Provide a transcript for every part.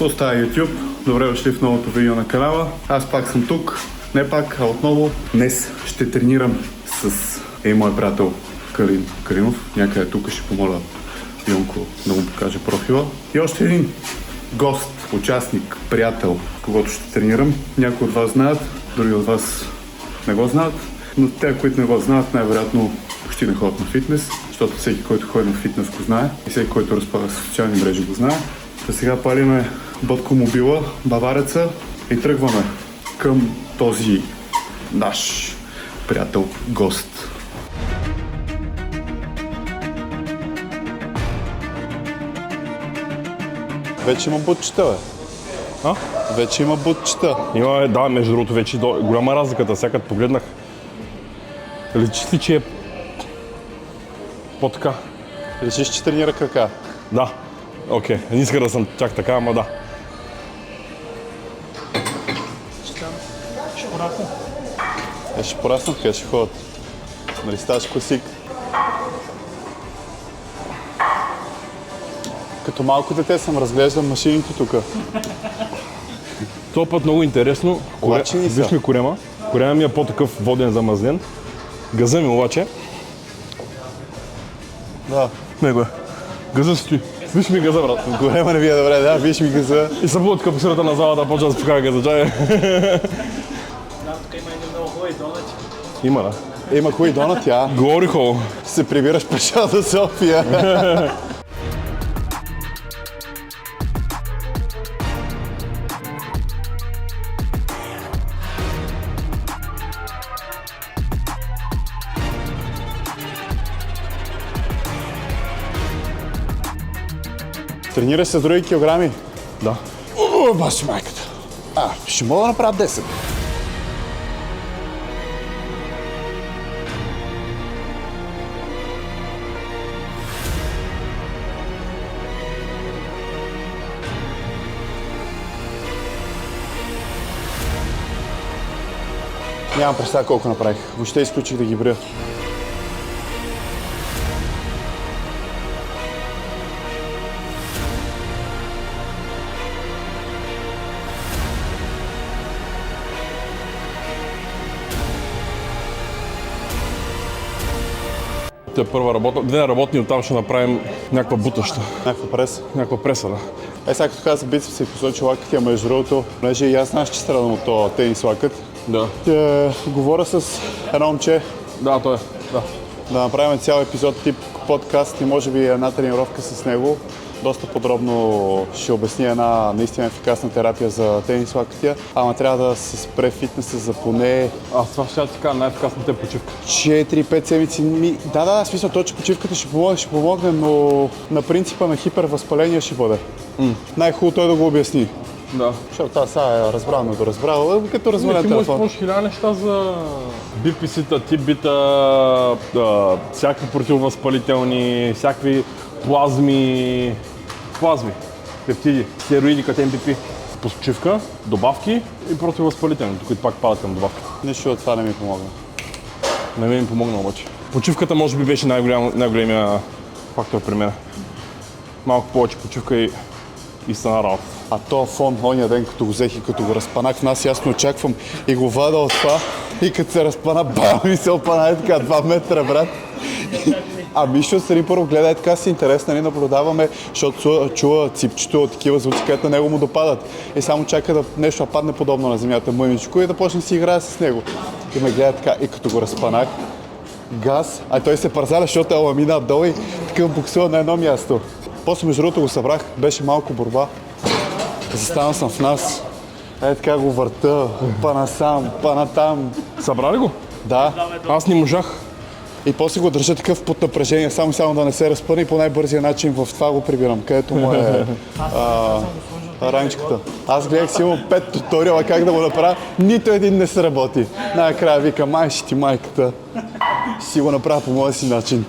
Какво става YouTube? Добре дошли в новото видео на канала. Аз пак съм тук. Не пак, а отново. Днес ще тренирам с мой приятел Калин Калинов. Някъде тук ще помоля Йонко да му покаже профила. И още един гост, участник, приятел, когото ще тренирам. Някои от вас знаят, други от вас не го знаят. Но те, които не го знаят, най-вероятно почти не ходят на фитнес, защото всеки, който ходи на фитнес, го знае и всеки, който разполага в социални мрежи, го знае. Та сега палиме Бъткомобила, Бавареца и тръгваме към този наш приятел, гост. Вече има бутчета, бе. А? Вече има бутчета. Има, да, между другото, вече голяма разликата. Сега като погледнах, личи ли, че е по-така? Решиш, че тренира крака. Да. Окей. Не иска да съм чак така, ама да. Ще пораснат, къде ще ходят. Нали ставаш класик. Като малко дете съм разглеждал машините тук. Този път много интересно. Обаче не са. Виж ми корема. Корема ми е по-такъв воден замазлен. Газа ми обаче. Да. Него е. Газа стои. Виж ми газа, брат. Голема не ви е добре, да, виж ми газа. И съм от капсулата на залата, почва да се покага газа. Чай. Да, тук има един много хубави донати. Има, да. Има хубави донати, а? Говори хубаво. Се прибираш пеша до София. Тренираш се с други килограми? Да. Баш майката. Ще мога да направя 10. Нямам представа колко направих. Въобще изключих да ги броя. Те първа работа. Две работни, оттам ще направим някаква бутаща. Някаква прес. Някаква преса, да. Сега като каза бицепс и посочи лакътя, между другото, понеже и аз знаеш, че страдам от този тенис лакът. Да. Говоря с едно момче Да, той е. Да. да направим цял епизод тип подкаст и може би една тренировка с него. Доста подробно ще обясня една наистина ефикасна терапия за тенис лакътя, ама трябва да се спре фитнеса за поне Аз това ще така най-ефикасната е почивка. 4-5 седмици. Да, смисъл, то, че почивката ще помогне, но на принципа на хипервъзпаление ще бъде. Най-хубаво той да го обясни. Да. Защото тази сега е разбрал, но разбрал, като развален Ти можеш да телефон. използваш хиляда неща за биписита, тибита, всякакви противовъзпалителни, всякакви плазми, пептиди, стероиди като МПП. Почивка, добавки и противовъзпалителни, които пак падат към добавки. Нищо от това не ми помогна. На мен ми помогна обаче. Почивката може би беше най-големия фактор при мен. Малко повече почивка и стана работа. А то фон, ония ден, като го взех и като го разпанах в нас, ясно очаквам и го вада от това и като се разпана, бам, и се опана е така 2 метра, брат. Мишо страни първо гледа е така си интерес, нали, наблюдаваме, защото чува ципчето от такива звуци, където на него му допадат. И само чака да нещо падне подобно на земята мъничко и да почне да си играе с него. И ме гледа така и като го разпанах, газ, той се парзаля, защото ела мина долу и такъв буксува на едно място. После между другото го събрах, беше малко борба. Застанал съм в нас. Така го върта, пана сам, пана там. Събрали го? Да. Аз не можах. И после го държа такъв под напрежение, само да не се разпъне и по най-бързия начин в това го прибирам, където му е ранчката. Аз гледах си 5 туториала как да го направя, нито един не се работи. Накрая вика, май ще ти майката. Ще си го направя по моя си начин.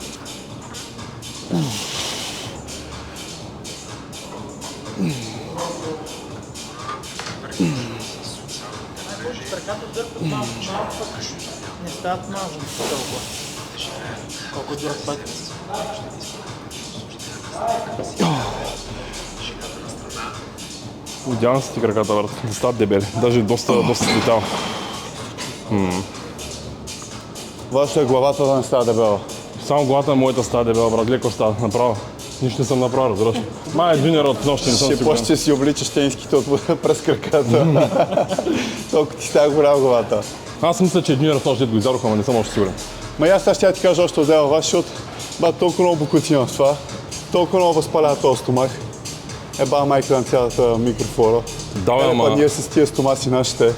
Краката дърпат малко, пък не стават мазани толкова. Колко дърпат пък. Идеални са ти краката, брат. Да стават дебели. Даже доста детал. Вашето е главата да не става дебела. Само главата на моята става дебела, брат. Леко става. Направо. Нищо не съм направил, разбираш. Май джуниор от нощи не съм Ще сигурен. почне си обличаш тениските през краката. Толкова ти става голяма главата. Аз мисля, че джуниор от нощи го издадоха, но не съм още сигурен. Ма и аз сега ще ти кажа още отдела вас, защото толкова много букути имам в това. Толкова много възпалява този стомах. Майка на цялата микрофлора. Да, бе, ама Ние с тия стомаси нашите.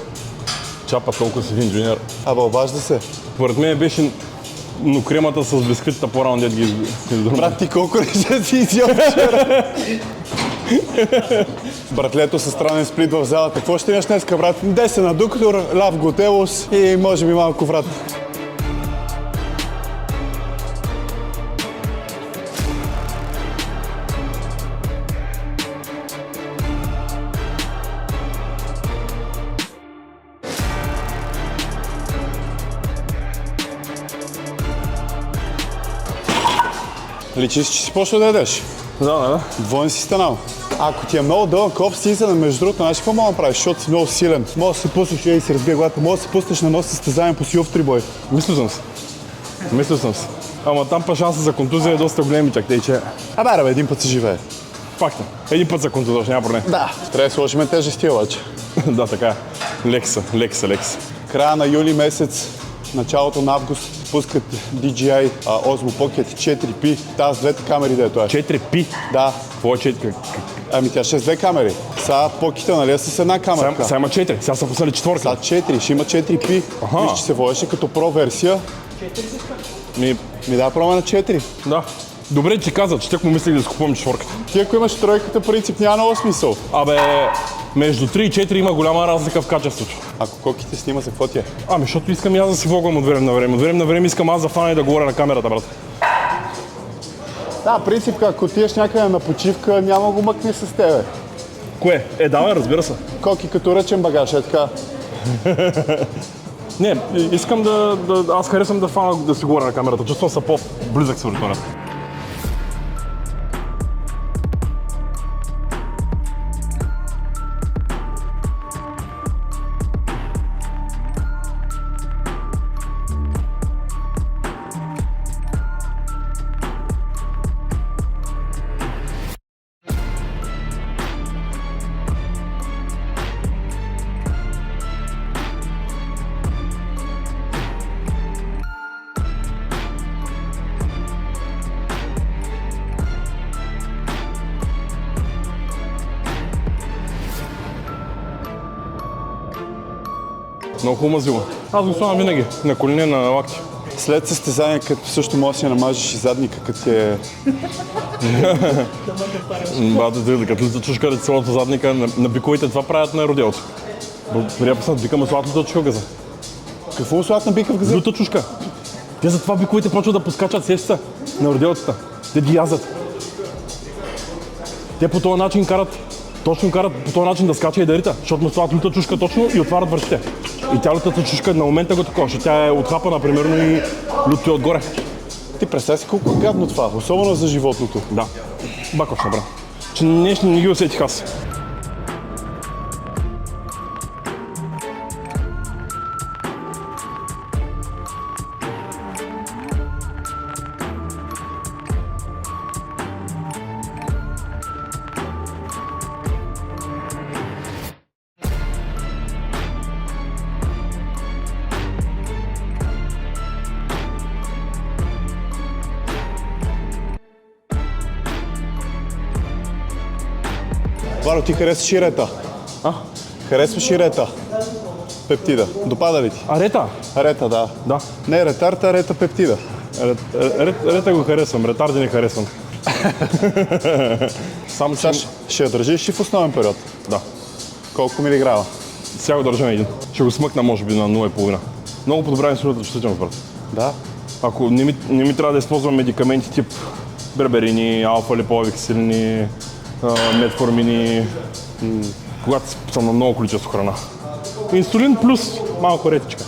чапа толкова си един джуниор. Обажда се. Поред мен беше но кремата с бисквитата по-рано дед ги издурма. Брат, ти колко режа си изял вчера? Братлето със странен сплит в залата. Какво ще имаш днеска, брат? Десен на доктор, лав готелос и може би малко врат. Личи си, че си почва да ядеш. Да. Двоен си станал. Ако ти е много дълъг оф сизън, между другото, знаеш какво мога да правиш, защото си много силен. Може да се пуснеш и си разбия главата, може да се пуснеш на нос състезание по силов трибой. Мислил съм си. Ама там па шанса за контузия е доста големи, чак тъй, че... Бе, един път се живее. Факт е. Един път за контузия, няма проблем. Да. Трябва да сложим тежести обаче. Да, така е. Лекса. Края на юли месец, началото на август, пускат DJI Osmo Pocket 4P. Тази с двете камери, дето е. 4P? Да. Какво е 4? Ами тя ще е с две камери. Сега покета, нали, с една камера. Сега има 4, сега са пуснали четворка. Сега 4, ще има 4P. Аха. Виж, че се водеше като Pro версия. Ми да, пробваме на 4. Да. Добре, че каза, че тък му мислих да си купувам четворката. Ти ако имаш тройката, принцип няма много смисъл. Абе, между 3 и 4 има голяма разлика в качеството. Ако коките снима, за какво ти е? Ами, защото искам и аз да си влогвам от време на време. От време на време искам аз да фана и да говоря на камерата, брат. Да, принцип, ако отидеш някъде на почивка, няма го мъкни с тебе. Кое? Да, разбира се. Коки като ръчен багаж, е така. Не, искам аз харесвам да фана да си говоря на камерата. Чувствам се по-близък с аудиторията. Много хубаво мазило. Аз го слагам винаги, на колене, на лакти. След състезание, като също можеш да си намажеш и задника, като ти е... Бате, като лица чушка цялото задника, на биковите това правят на родеото. Прия пъснат бика му сладата чушка в газа. Какво слагат на бика в газа? Люта чушка. Те затова биковите почват да поскачат сеща на родеотата. Те ги язат. Те по този начин карат по този начин да скача и да рита, защото му слагат люта чушка точно и отварят връщите. И тя лютата чушка на момента го такова, защото тя е отхапана примерно и люто отгоре. Ти представя си колко е гадно това, особено за животното. Да. Бакошна, брат. Че нещо не ги усетих аз. Варо, ти харесваш и рета? Харесваш и рета? Пептида. Допада ли ти? Арета? Рета, да. Да. Не ретарта, рета пептида. Рета го харесвам, ретарди не харесвам. Само че... Ще я държиш и в основен период. Да. Колко милиграма? Сега го държа на един. Ще го смъкна може би на 0,5. Много подобрява инсулината чувствителност, брат. Да. Ако не ми трябва да използвам медикаменти тип берберини, алфа-липовиксилини, метформини, когато съм на много количество храна. Инсулин плюс малко ретичка.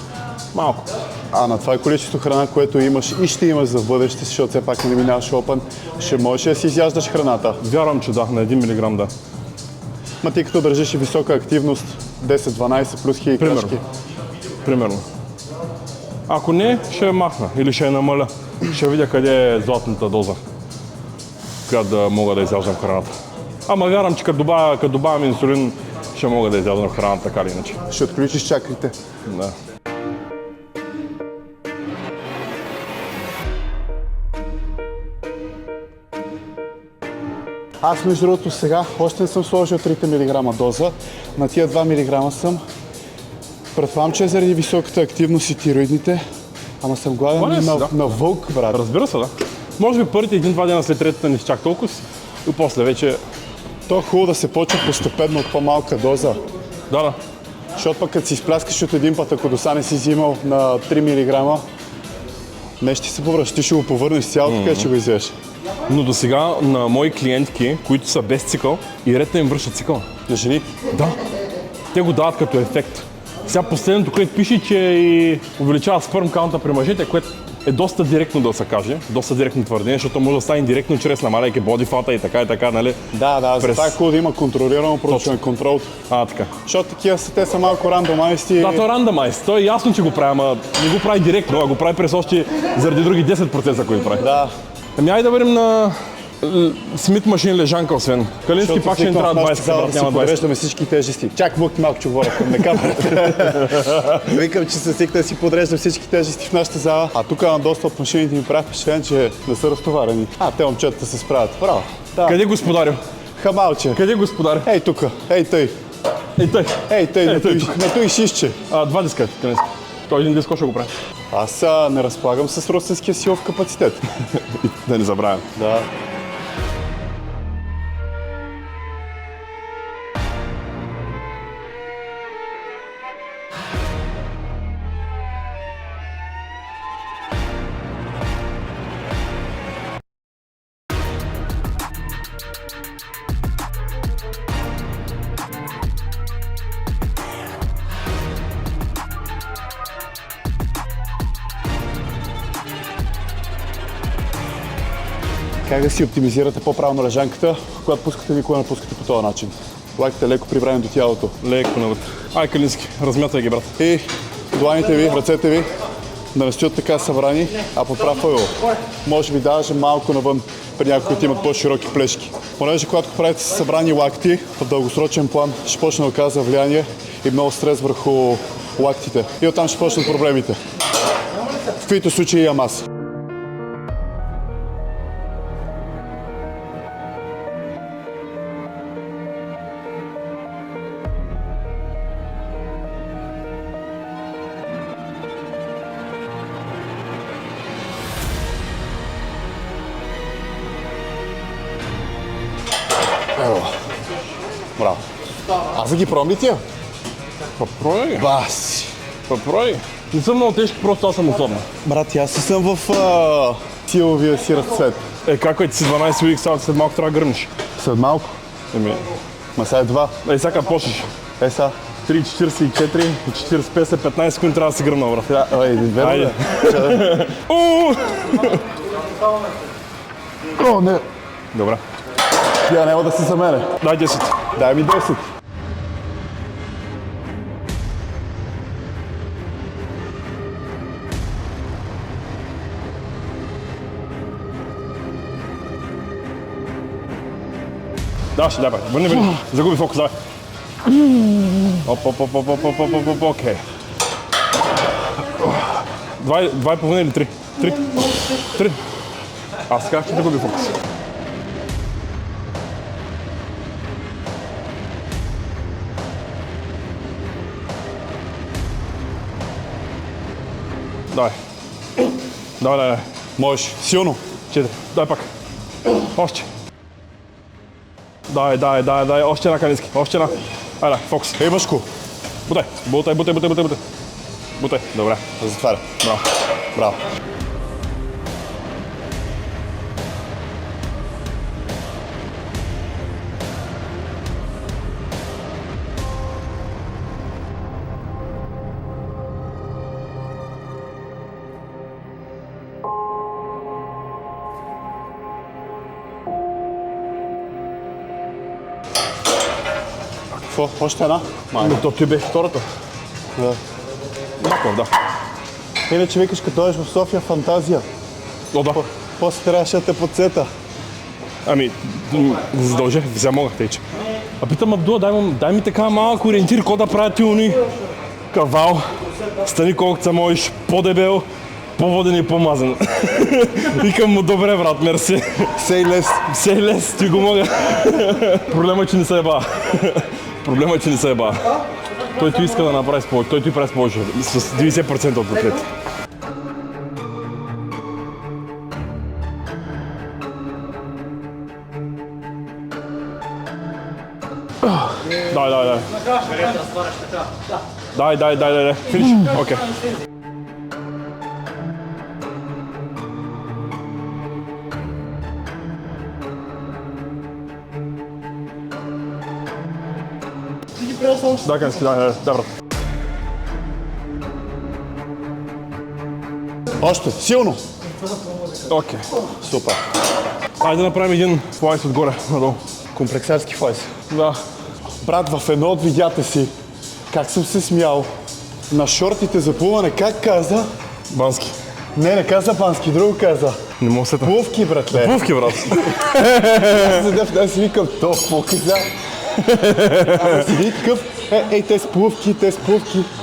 Малко. А на това е количество храна, което имаш и ще имаш за в бъдеще, защото все пак не минаваш опън, ще можеш да си изяждаш храната. Вярвам, че да, на 1 милиграм да. Ма ти като държиш и висока активност, 10-12 плюс хей Примерно. крачки. Примерно. Ако не, ще я махна или ще я намаля. Ще видя къде е златната доза, която да мога да изяждам в храната. Ама вярвам, че като добавям инсулин, ще мога да изяждам в храната така или иначе. Ще отключиш чакрите. Да. Аз между другото сега още не съм сложил 3 мг доза. На тия 2 мг съм. Предполагам, че е заради високата активност и тироидните. Ама съм гладен Гладен си, да. на вълк, брат. Разбира се, да. Може би първите 1-2 дена след третата не си чак толкова и после вече... То е хубаво да се почва постепенно от по-малка доза. Да. Защото пък като си изпляскаш от един път, ако доса не си взимал на 3 мг, не ще се повръщаш, ти ще го повърнеш цялото, къде ще го изяеш. Но до сега на мои клиентки, които са без цикъл, и ред да им връщат цикъла. На жени? Да. Те го дават като ефект. Сега последното, което пише, че и увеличава сперм каунта при мъжете, което е доста директно да се каже, доста директно твърдение, защото може да стане индиректно чрез намаляйки бодифата и така, нали? Да, за това е хубаво да има контролирано проучване, контрол. Така. Защото такива те са малко рандомайсти. Да, той е рандомайз. Той е ясно, че го прави, ама не го прави директно, а го прави през още заради други 10%, които прави. Да. Ами айде да бъдем на Смит машин лежанка, освен. Калински пак ще ни трябва 20 да брат, си няма 20. подреждаме всички тежести. Чак мък малко, че говоря към камерата. Викам, че се свикна да си подреждам всички тежести в нашата зала. А тук на доста от машините ми прави впечатление, че не са разтоварени. Те момчетата се справят. Браво. Да. Къде господарю? Хамалче. Къде господарю? Ей тука, ей тъй. Ей той. На той шишче. 2 диска, Калински. Той един диско ще го прави. Аз не разполагам с родственския силов капацитет. Да не забравям. Да. Как да си оптимизирате по-правилно лежанката, когато пускате, никога не пускате по този начин. Лайките леко прибрани до тялото. Леко навътре. Ай, Калински, размятай ги, брат. И дланите ви, ръцете ви да не стоят така събрани, а под прав ъгъл. Може би даже малко навън, при някои, които имат по-широки плешки. Понеже когато правите събрани лакти, в дългосрочен план ще почне да оказва влияние и много стрес върху лактите. И оттам ще почнат проблемите. В които случаи имам аз. Ево. Браво. Аз да ги пробвам ли тия? Попробвай. Баси. Попробвай. Не съм много тежки, просто аз съм особен. Брат, аз съм в силовия си разцвет. Как е, ти си 12 уик, след малко трябва да гърнеш. След малко. Ма сега е 2. Сега като почнеш. Сега. 3,44 и 45 след 15 секунди трябва да си гръмна, брат. Верно Айде. ли? О, не. Добре. Тя няма да си за мене. Дай 10. Дай ми 10. Да, ще дай, бе. Върни. Загуби фокус, давай. Оп, окей. 2,5 или 3? 3. Аз сега ще загуби фокус. Давай. Можеш. Силно. 4. Дай пак. Още. Дай. Още една, Калински. Още една. Айде, фокус. Ей, мъжко. Бутай. Бутай. Добре. Затваря. Браво. Браво. Какво? Още една? Май. То ти беше втората. Да. Маков, да. Иначе викаш, като дойдеш в София, фантазия. О, да. После трябваше да те подсета. Ами, задължих, взе мога тече. А питам Абдула, дай ми така малък ориентир, какво да правят ти уни. Кавал, стани колкото се можеш, по-дебел, по-воден и по-мазен. Викам му, добре брат, мерси. Сей лес. Сей лес, ти го мога. Проблема е, че не се еба. Проблема е, че не се еба. Той ти иска да направи с повече, той ти прави с повече, с 90% от котлети. Дай. Дай. Финиш? Окей. Да, кански, да, брат. Още, силно. Окей. Супер. Айде да направим един слайс отгоре, надолу. Комплексарски флайс. Да. Брат, в едно от видеята си, как съм се смял на шортите за плуване, как каза? Бански. Не каза Бански, друго каза. Не мога да сета. Плувки, братле. Плувки, брат. Аз седя в си викам, то показа. А седи такъв, те с плувки.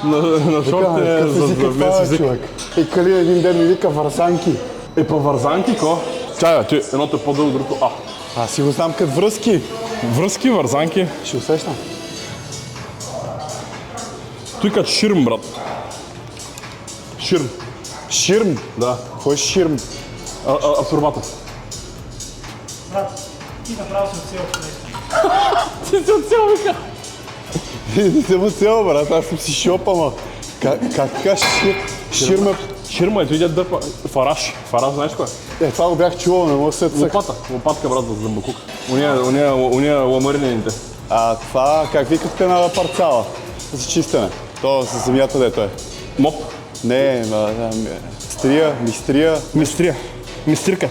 На шорт за месец. човек. И Калин един ден ми вика вързанки. По вързанки, ко? Чая, ти едното е по-дълго, другото А. Аз си го знам като връзки. Връзки, вързанки. Ще усещам. Той като ширм, брат. Ширм. Ширм? Да. Кой е ширм? Абсорбатор. Брат, ти направо си отсел. Ти си отсел, вика. Не съм усел, брат, аз съм си шопама. Как така ширма? Ширма е, той иде дърпа. Фараж. Фараж, знаеш кой? Това го бях чувал, не мога да се цък. Лопатка, брат, за зъмбакук. Уния ламаринените. А това, как викахте на парцала? За чистене. То за земята, дето е. Моп. Не, мистрия. Мистрирка.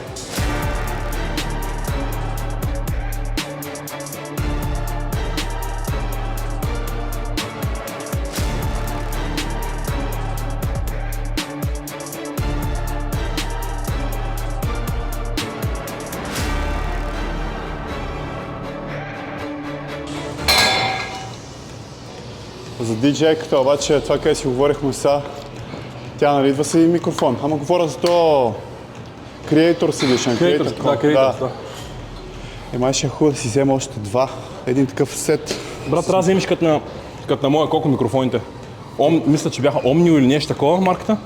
За диджейката обаче, това къде си говорихме сега, тя нали идва с един микрофон. Ама говоря за то Creators Edition. Creators, да. Май ще е хубаво да си взема още два. Един такъв сет. Брат, трябва да вземеш като на моя колко микрофоните. Мисля, че бяха Omnio или нещо такова марката.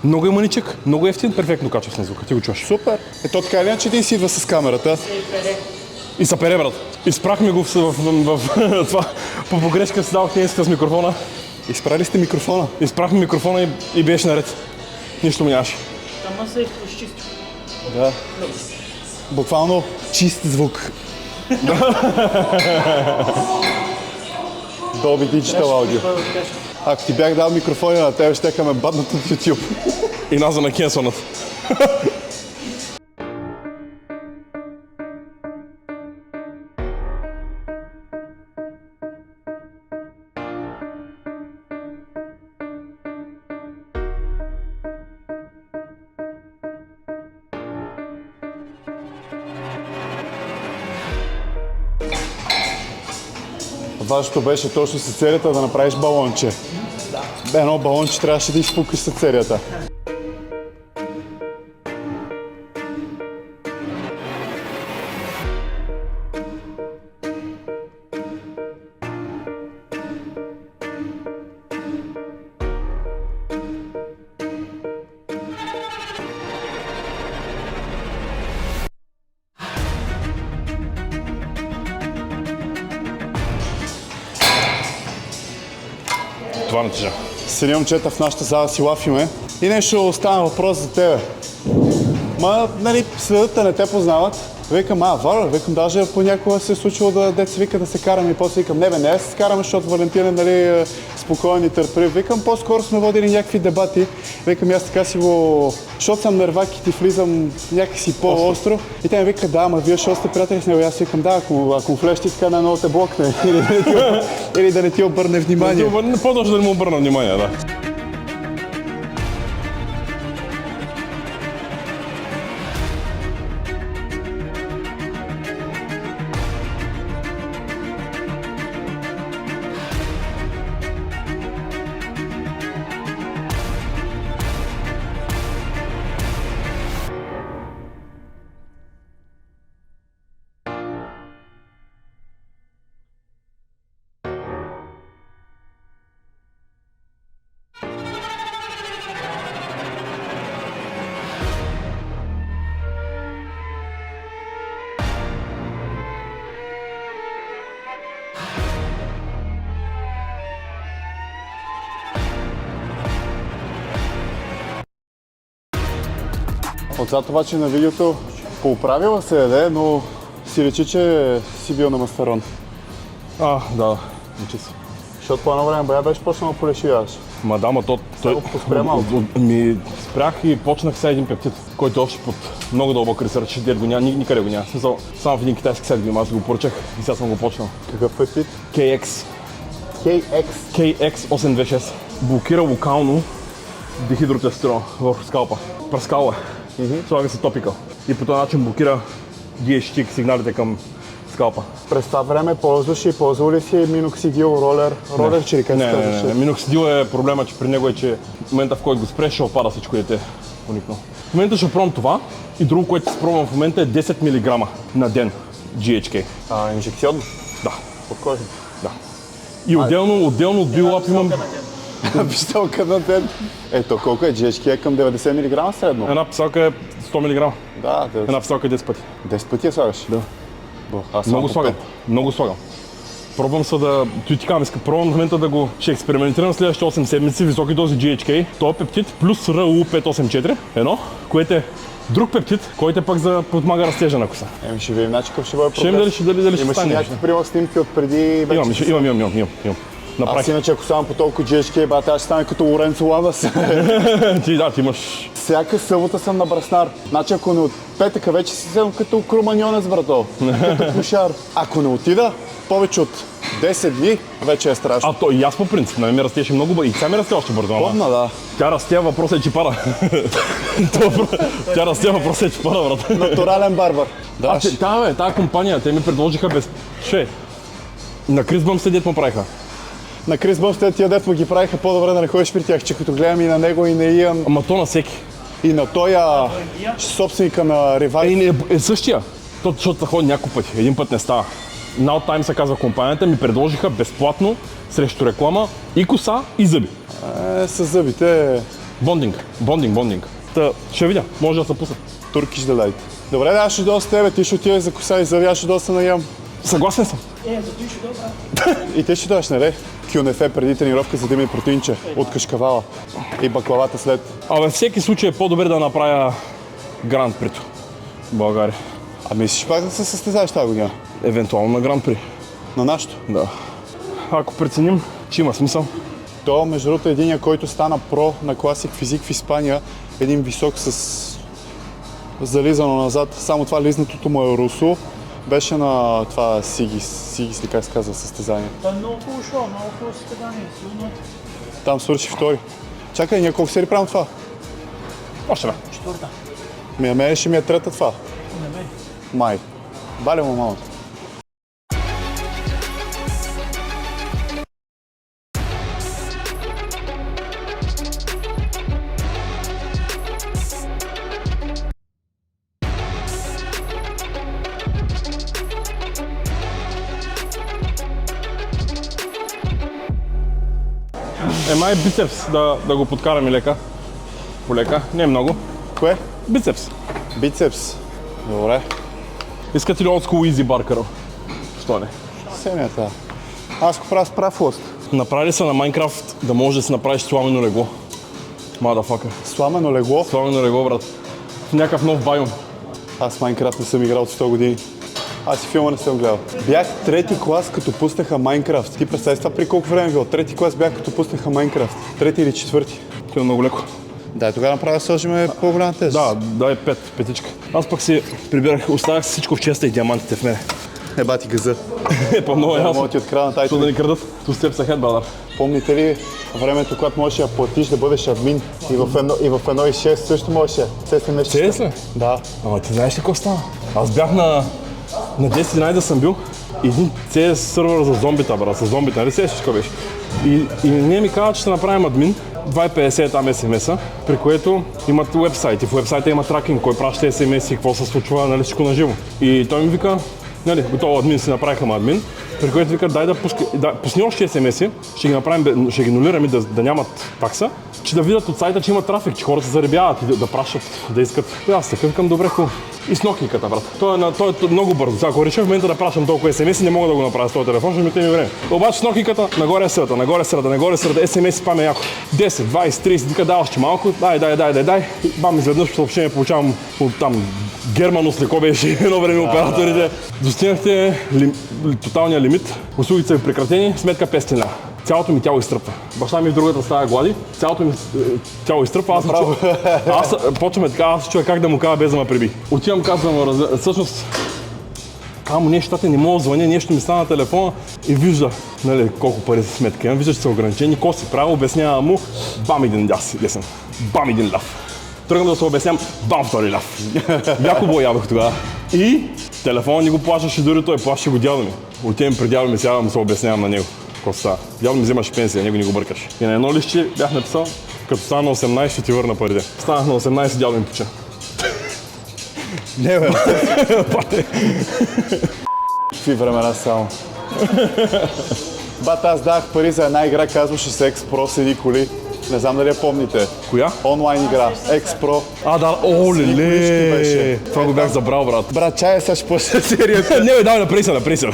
Много е маничък, много ефтин, перфектно качество на звука. Ти го чуваш. Супер. Ето така или иначе ти си идва с камерата. И са пере, брат. Изпрахме го в това. По погрешка си дадох тениската с микрофона. Изправили сте микрофона. Изпрахме микрофона и беше наред. Нищо му нямаше. Ама се изчисти. Да. Буквално чист звук. Dolby Digital Audio. Ако ти бях дал микрофони на тебе, щеха ме баднат от YouTube. И нас на кенсонът. Важното беше точно с серията да направиш балонче. Едно балонче трябваше да изпукаш с серията. Това натежа. Седи момчета в нашата зала си лафиме. И нещо остана въпрос за тебе. Нали, следата не те познават, Викам, Валя, викам, даже понякога се е случило да деца вика да се караме и после викам, не се скараме, защото Валентин е, нали, спокоен и търпелив. Викам, по-скоро сме водили някакви дебати. Викам, аз така си го... Защото съм нервак и ти влизам някакси по-остро. И те ми вика, да, ама вие защото сте приятели с него. И аз викам, да, ако влезеш ти така на те блокне. Или да не ти обърне внимание. По-дължи да не му обърна внимание, да. Отзад обаче на видеото поуправила се яде, но си речи, че си бил на Мастарон. Да, ничи си. Защото по едно време бая беше почнал да полешиваш. Мадама, Сега го поспря малко. Спрях и почнах сега един пептид, който още под много дълбок ресърч, дед го няма, никъде го няма. Смисъл, само в един китайски сайт го има, аз го поръчах и сега съм го почнал. Какъв пептид? KX. KX. KX826. Блокира локално дихидротестерон върху скалпа. Пръскала е. Слага се топикъл. И по този начин блокира DHT сигналите към скалпа. През това време ползваш и ползвал ли си миноксидил, ролер, че ли как се казваше? Не. Миноксидил е проблема, че при него е, че в момента в който го спреш, ще опада всичко дете. Уникно. В момента ще пробвам това и друго, което си пробвам в момента е 10 мг на ден GHK. Инжекционно? Да. Под кожа? Да. И отделно от биолап имам Пистолка на ден. Ето колко е? GHK е към 90 мг средно? една писалка е 100 мг. Да, Една писалка е 10 пъти. 10 пъти я слагаш? Да. Аз Много слагам. Пробвам се да... Ти казвам, пробвам в момента да го... Ще експериментирам следващите 8 седмици, високи дози GHK, този пептид плюс RU584, едно, което е друг пептид, който е пък за подмага растежа на коса. Ще видим начи какъв ще бъде Ще видим дали ще Имаш стане. ли някакви примерно снимки от преди вече? Имам. Аз иначе ако само по толкова GHK, аз ще стане като Лоренцо Ламас. Ти имаш... Всяка събота съм на браснар. Значи ако не от петъка вече си съм като круманьонец, брато. Като пушар. Ако не отида повече от 10 дни, вече е страшно. То и аз по принцип, на ми растеше много бързо. И сега ми расте още бързо, ама. Помна, да. Тя расте, въпросът е, че пада. Тя расте, въпросът е, че пада, брат. Натурален барбар. Тая компания, те ми предложиха без... На Крис Бъмстед му правиха. На Крис Бъмстед тия дет му ги правиха по-добре да не ходиш при тях, че като гледам и на него и на Иан. Ама то на всеки. И на тоя собственика на Revive. Е същия. Защото ходи няколко пъти. Един път не става. Now Time се казва компанията, ми предложиха безплатно срещу реклама и коса и зъби. С зъбите. Бондинг. Та, ще видя, може да се пусна. Turkish Delight. Добре, да, аз ще дойда с тебе, ти ще отидеш за коса и зъби, аз ще дойда на ям. Съгласен съм. Ти ще добра. И ти ще дойдеш, нали? QNF преди тренировка, за да има протеинче от кашкавала и баклавата след. Във всеки случай е по-добре да направя Гранд Прито в България. Мислиш пак да се състезаеш тази година? Евентуално на Гранд При. На нашото? Да. Ако преценим, че има смисъл. То, между другото, единия, който стана про на класик физик в Испания, един висок с зализано назад, само това лизнатото му е русо, беше на това Сигис ли как се казва състезание. Това е много хубаво шоу, много хубаво състезание. Силно. Там свърши втори. Чакай, ние колко серии правим това? Още бе. Четвърта. На мен ще ми е трета това. Не бе. Май. Баля му малко. Май бицепс да го подкараме лека. Полека. Не е много. Кое? Бицепс. Бицепс. Добре. Искате ли old school easy bar curl? Що не? Семията. Аз го правя с прав лост. Направили са на Майнкрафт да можеш да си направиш сламено легло. Motherfucker. Сламено легло. Сламено легло, брат. В някакъв нов байом. Аз Майнкрафт не съм играл от 100 години. Аз и филма не съм гледал. Бях трети клас, като пуснаха Майнкрафт. Ти представи това при колко време било? Трети клас бях, като пуснаха Майнкрафт. Трети или четвърти. Това е много леко. Да, тогава направо да сложим по-голяма тест. Да, дай петичка. Аз пък си прибирах, оставях всичко в честа и диамантите в мене. Еба ти газа. По-много ясно. Мога ти открадна Защо да тайта. ни крадат? Ту степ са хед, брадър. Помните ли времето, когато можеш да платиш да бъдеш админ и в 1.6 също можеш да се месече? Чест ли? Да. Ама ти знаеш ли какво стана? Аз бях на 10-11 да съм бил. Един CS сървър за зомбита, брат, с зомбита, нали сещаш какво беше? И ние ми казват, че ще направим админ, 2,50 там SMS-а, при което имат уебсайт и в уебсайта има тракинг, кой праща SMS и какво се случва, нали, всичко на живо. И той ми вика, нали, готово админ си направиха админ, при което вика, дай да пусни още SMS-и, ще ги направим, ще ги нулираме да нямат такса, че да видят от сайта, че има трафик, че хората се заребяват и да пращат, да искат. И аз така викам, добре, хубаво. И с нокиката, брат. Той е много бързо. Сега, ако реша в момента да пращам толкова SMS-и, не мога да го направя с този телефон, ще ми отнеме време. Обаче с нокиката, нагоре средата, SMS спаме яко. 10, 20, 30, вика, да, още малко, дай. Бам, изведнъж съобщение получавам от там Германус, леко беше едно време операторите. Достигнахте тоталния лимит, услугите са прекратени, сметка 500 лева. Цялото ми тяло изтръпва. Баща ми в другата стая глади, цялото ми тяло изтръпва, аз почваме така, аз чуя как да му кажа без да ме приби. Отивам, казвам, всъщност, казвам му нещо, не мога да звъня, нещо ми стана на телефона и вижда, нали, колко пари са сметка. Вижда, че са ограничени, какво си правил, обяснява му, бам един десен, бам един лав. Тръгвам да се обяснявам, бам втори лав. Яко боявах тогава. И телефона ни го плащаше, дори той плащаше го дядо ми. Отивам при дядо ми, сега да се обяснявам на него. Какво става? Дядо ми вземаше пенсия, него ни го бъркаш. И на едно листче бях написал, като стана на 18 ще ти върна парите. Станах на 18, дядо ми почина. Не, бе. Какви времена само. Бат, аз дах пари за една игра, казваше се X-Pro с едни коли. Не знам дали я помните. Коя? Онлайн игра. X-Pro. А, да, беше. Това го бях забрал, брат. Брат, чай, сега ще почне серията. Не, бе, давай, напрей се.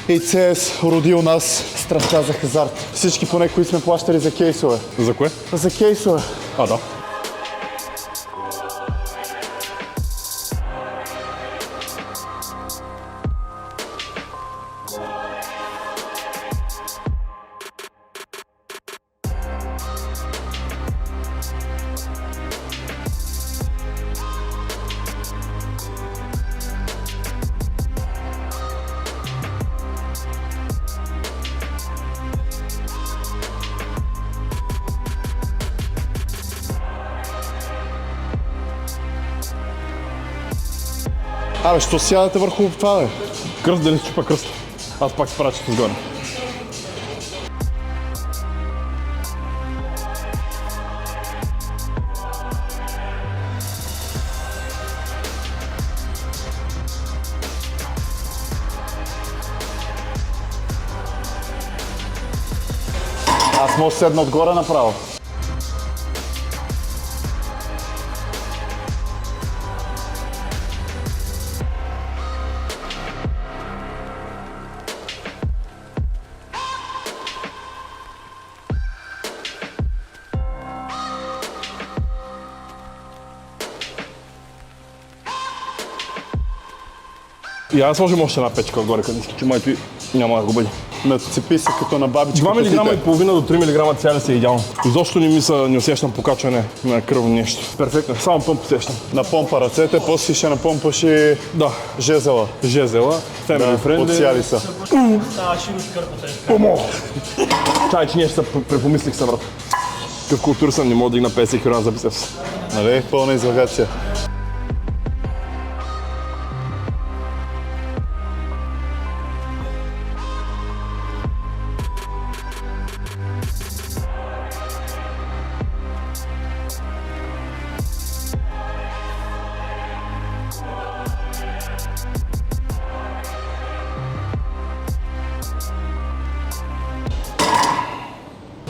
И CS роди у нас страстта за хазарт. Всички поне, които сме плащали за кейсове. За кое? За кейсове. А, да. Абе, що сядате върху това, бе? Кръст, да не си чупа кръст. Аз пак се правя, че сгоре. Аз мога да седна отгоре направо. И аз сложим още една печка отгоре, къде че майто и няма да го бъде. Нацепи се като на бабичка. 2 мг и половина до 3 мг цяли са идеално. Изобщо не усещам покачване на кръвно нещо. Перфектно, само пъмп усещам. На помпа ръцете, после ще напомпаш и Да, жезела. жезела, family friendly. Отсяли са. Става широ с кърпата. Помо! Чай, че ние ще се препомислих се, брат. Какъв култур съм, не мога да дигна 50 хилиона за бицепс. Нали? Пълна излагация.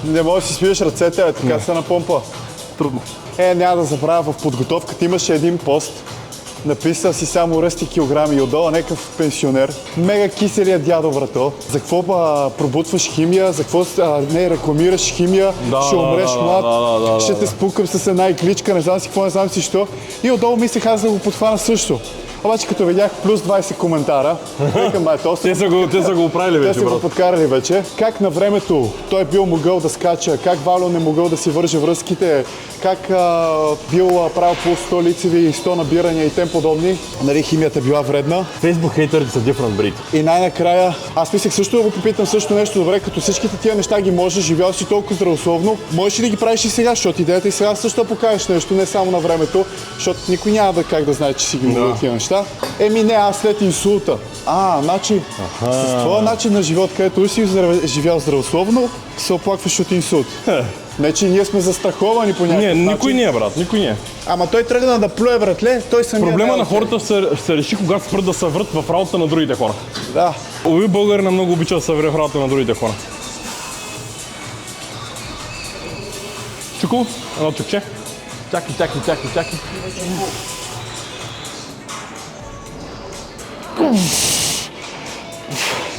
Не можеш да си свиеш ръцете, така се напомпа. Трудно. Няма да забравя, в подготовката имаше един пост. Написал си само ръсти килограми и отдолу някакъв пенсионер. Мега киселият дядо, брато. За какво пробутваш химия, за какво не рекламираш химия, ще умреш млад, ще те спукам с една игличка, не знам си какво, не знам си що. И отдолу мислех аз да го подхвана също. Обаче като видях плюс 20 коментара, викам, Те са го оправили вече, те са го брат. подкарали вече. Как на времето той бил могъл да скача, как Валио не могъл да си върже връзките, как бил правил по 100 лицеви и 100 набирания и тем подобни. Нали, химията била вредна. Facebook хейтерите са different breed. И най-накрая, аз мислех също да го попитам също нещо добре, като всичките тия неща ги можеш, живял си толкова здравословно, можеш ли да ги правиш и сега, защото идеята и сега също покажеш нещо, не само на времето, защото никой няма да как да знае, че си ги могъл тия неща. Не, аз след инсулта. Значи, с твоя начин на живот, където си живял здравословно, се оплакваш от инсулт. Не, че ние сме застраховани по някакъв начин. Никой не е, брат, никой не е. Ама той тръгна да плюе, братле, той самия... Проблема на хората ще се реши, когато спрат да се врат в работа на другите хора. Да. Ови българина много обича да се врат в работа на другите хора. Чуко, едно чукче. Чаки.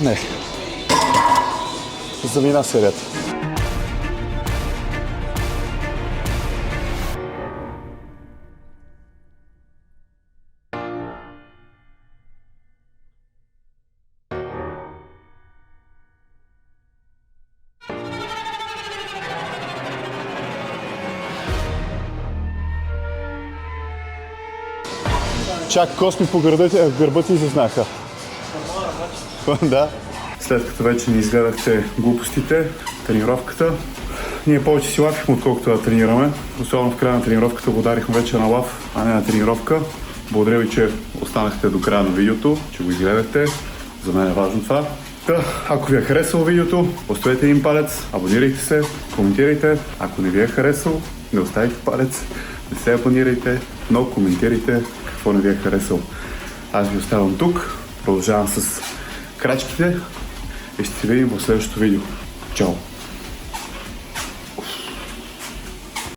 Не. Замина серията. Чак косми по гърба ти зазнаха. Да. След като вече ни изгледахте глупостите, тренировката, ние повече си лафихме, отколкото да тренираме. Особено в края на тренировката го ударихме вече на лаф, а не на тренировка. Благодаря ви, че останахте до края на видеото, че го изгледахте. За мен е важно това. Ако ви е харесало видеото, оставете един палец, абонирайте се, коментирайте. Ако не ви е харесало, не оставите палец, не се абонирайте, но коментирайте какво не ви е харесало. Аз ви оставам тук, продължавам с крачките и ще се видим в следващото видео. Чао!